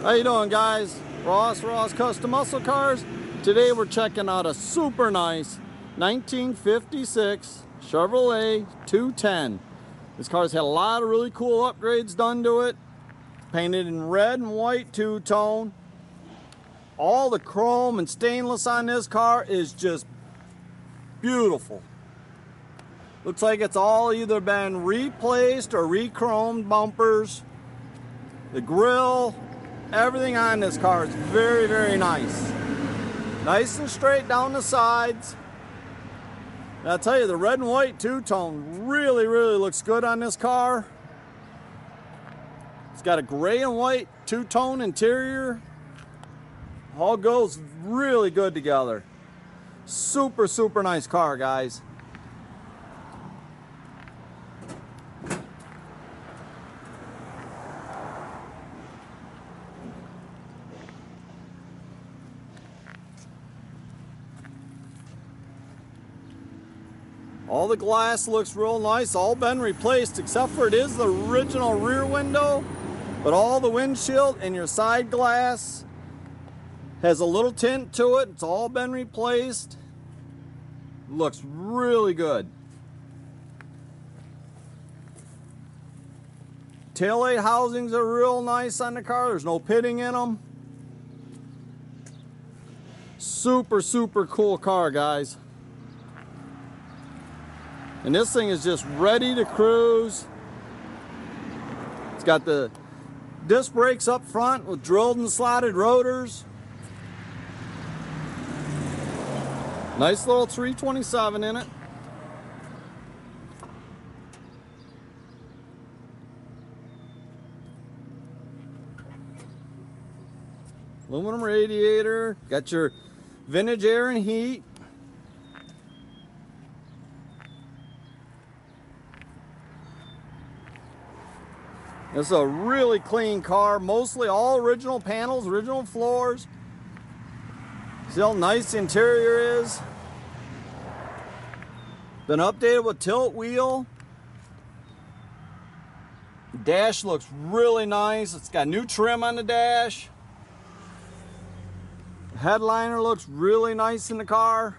How you doing, guys? Ross Custom Muscle Cars. Today we're checking out a super nice 1956 Chevrolet 210. This car's had a lot of really cool upgrades done to it. Painted in red and white two-tone. All the chrome and stainless on this car is just beautiful. Looks like it's all either been replaced or re-chromed bumpers. The grille, everything on this car is very, very nice. Nice and straight down the sides. And I'll tell you, the red and white two-tone really, really looks good on this car. It's got a gray and white two-tone interior. All goes really good together. Super, super nice car, guys. All the glass looks real nice, all been replaced except for it is the original rear window, but all the windshield and your side glass has a little tint to it. It's all been replaced. Looks really good. Taillight housings are real nice on the car. There's no pitting in them. Super, super cool car, guys. And this thing is just ready to cruise. It's got the disc brakes up front with drilled and slotted rotors. Nice little 327 in it. Aluminum radiator. Got your vintage air and heat. This is a really clean car, mostly all original panels, original floors. See how nice the interior is. Been updated with tilt wheel. Dash looks really nice. It's got new trim on the dash. The headliner looks really nice in the car.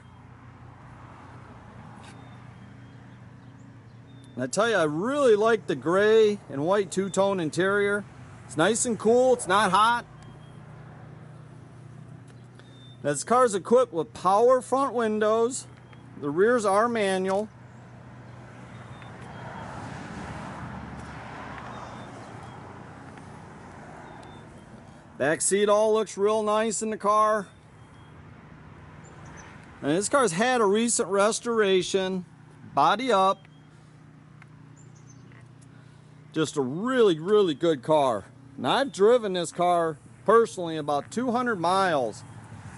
And I tell you, I really like the gray and white two-tone interior. It's nice and cool, it's not hot. Now, this car is equipped with power front windows. The rears are manual. Back seat all looks real nice in the car. And this car's had a recent restoration. Body up. Just a really, really good car. Now, I've driven this car personally about 200 miles.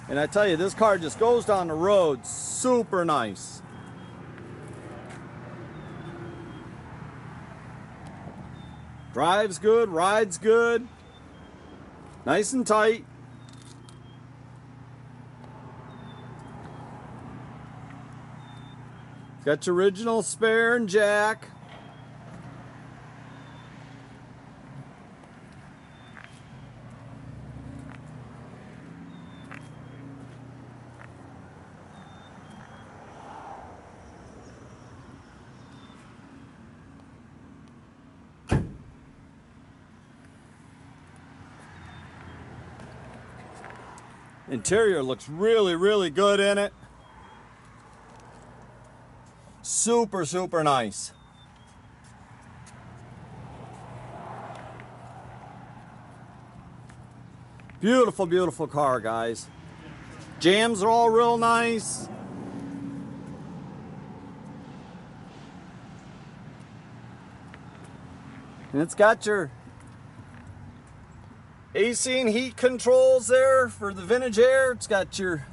And I tell you, this car just goes down the road super nice. Drives good, rides good. Nice and tight. Got your original spare and jack. Interior looks really, really good in it. Super, super nice. Beautiful, beautiful car, guys. Jams are all real nice. And it's got your AC and heat controls there for the vintage air. It's got your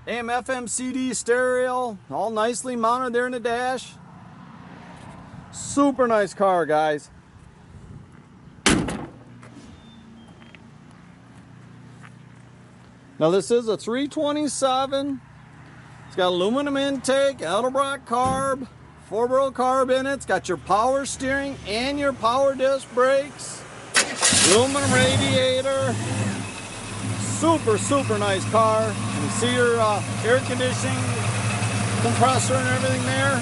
AM, FM, CD stereo, all nicely mounted there in the dash. Super nice car, guys. Now, this is a 327. It's got aluminum intake, Edelbrock carb, 4-barrel carb in it. It's got your power steering and your power disc brakes. Aluminum radiator. super nice car. You see your air conditioning compressor and everything there.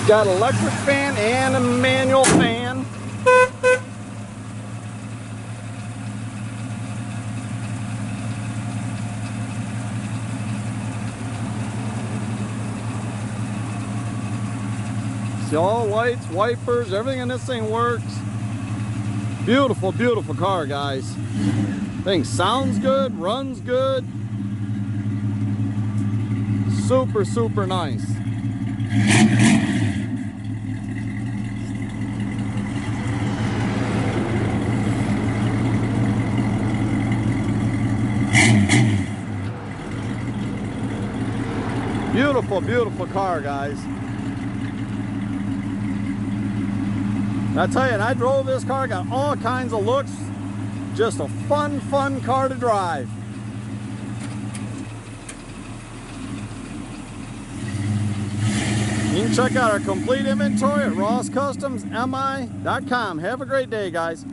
Got electric fan and a manual fan. See, all lights, wipers, everything in this thing works. Beautiful, beautiful car, guys. Thing sounds good, runs good. Super nice. Beautiful car, guys. And I tell you, and I drove this car, got all kinds of looks. Just a fun car to drive. You can check out our complete inventory at rosscustomsmi.com. Have a great day, guys.